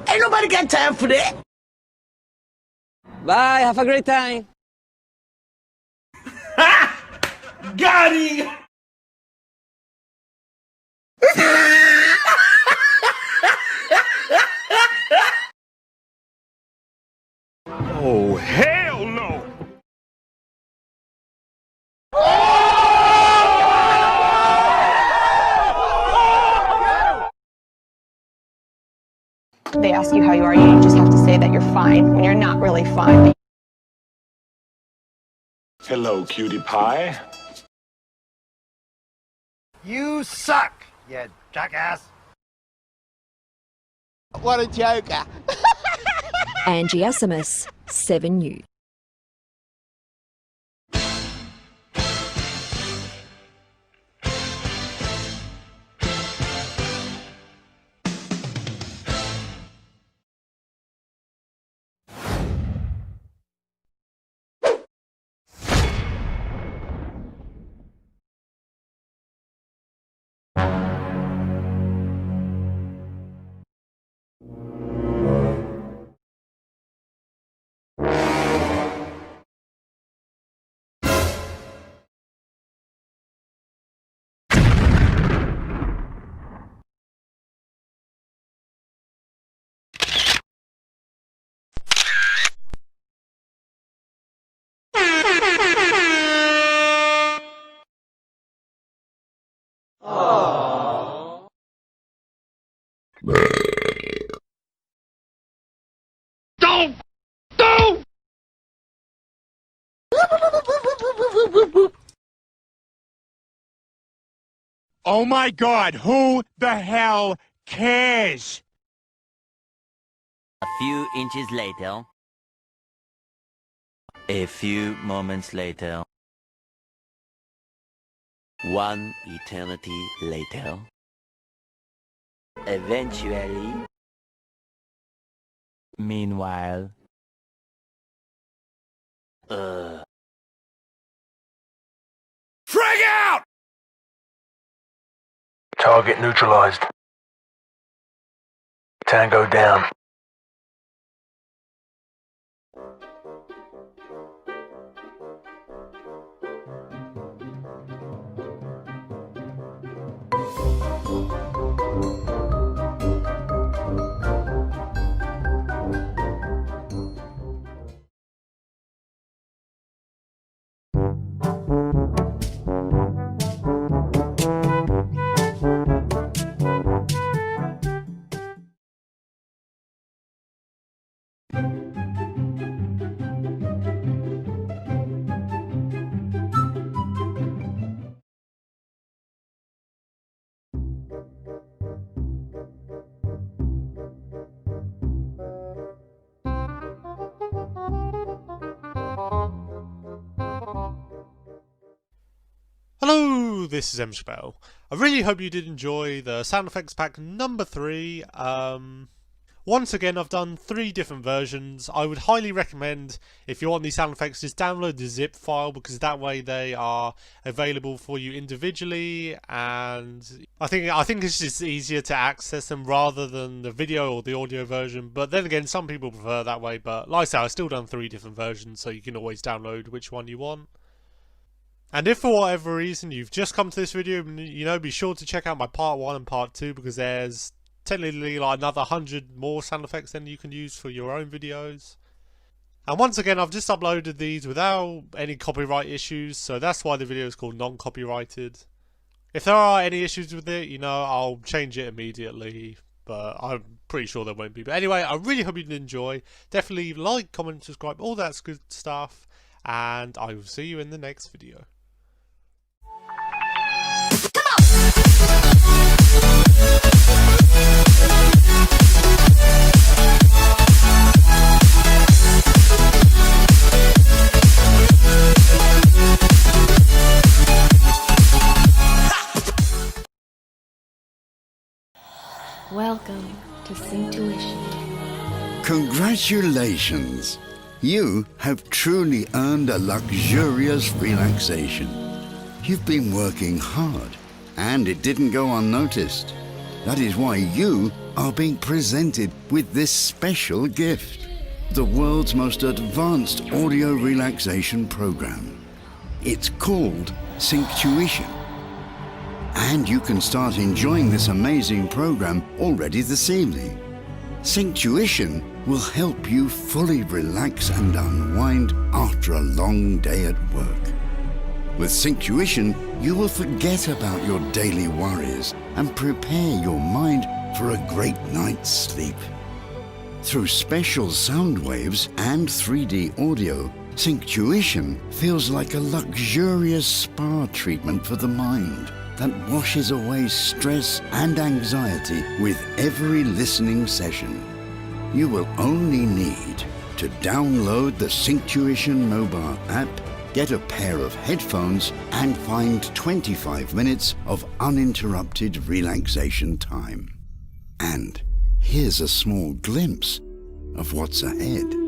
Ain't nobody got time for that. Bye, have a great time. Got him. Oh, hell no! They ask you how you are, you just have to say that you're fine when you're not really fine. Hello, cutie pie. You suck, you jackass. What a joker. Angie SMS, 7 News. Don't! Don't! Oh my God, who the hell cares? A few inches later. A few moments later. One eternity later. Eventually. Meanwhile. Frag out! Target neutralized. Tango down. Hello, this is Mspell. I really hope you did enjoy the sound effects pack number 3. Once again, I've done 3 different versions. I would highly recommend, if you want these sound effects, just download the zip file, because that way they are available for you individually, and I think it's just easier to access them rather than the video or the audio version. But then again, some people prefer that way, but like I said, I've still done 3 different versions, so you can always download which one you want. And if for whatever reason you've just come to this video, you know, be sure to check out my part 1 and part 2, because there's technically like another 100 more sound effects than you can use for your own videos. And once again, I've just uploaded these without any copyright issues, so that's why the video is called non-copyrighted. If there are any issues with it, you know, I'll change it immediately, but I'm pretty sure there won't be. But anyway, I really hope you did enjoy. Definitely like, comment, subscribe, all that's good stuff, and I will see you in the next video. Welcome to Intuition. Congratulations! You have truly earned a luxurious relaxation. You've been working hard, and it didn't go unnoticed. That is why you are being presented with this special gift, the world's most advanced audio relaxation program. It's called Synctuition. And you can start enjoying this amazing program already this evening. Synctuition will help you fully relax and unwind after a long day at work. With Synctuition, you will forget about your daily worries and prepare your mind for a great night's sleep. Through special sound waves and 3D audio, Synctuition feels like a luxurious spa treatment for the mind that washes away stress and anxiety with every listening session. You will only need to download the Synctuition mobile app, get a pair of headphones, and find 25 minutes of uninterrupted relaxation time. And here's a small glimpse of what's ahead.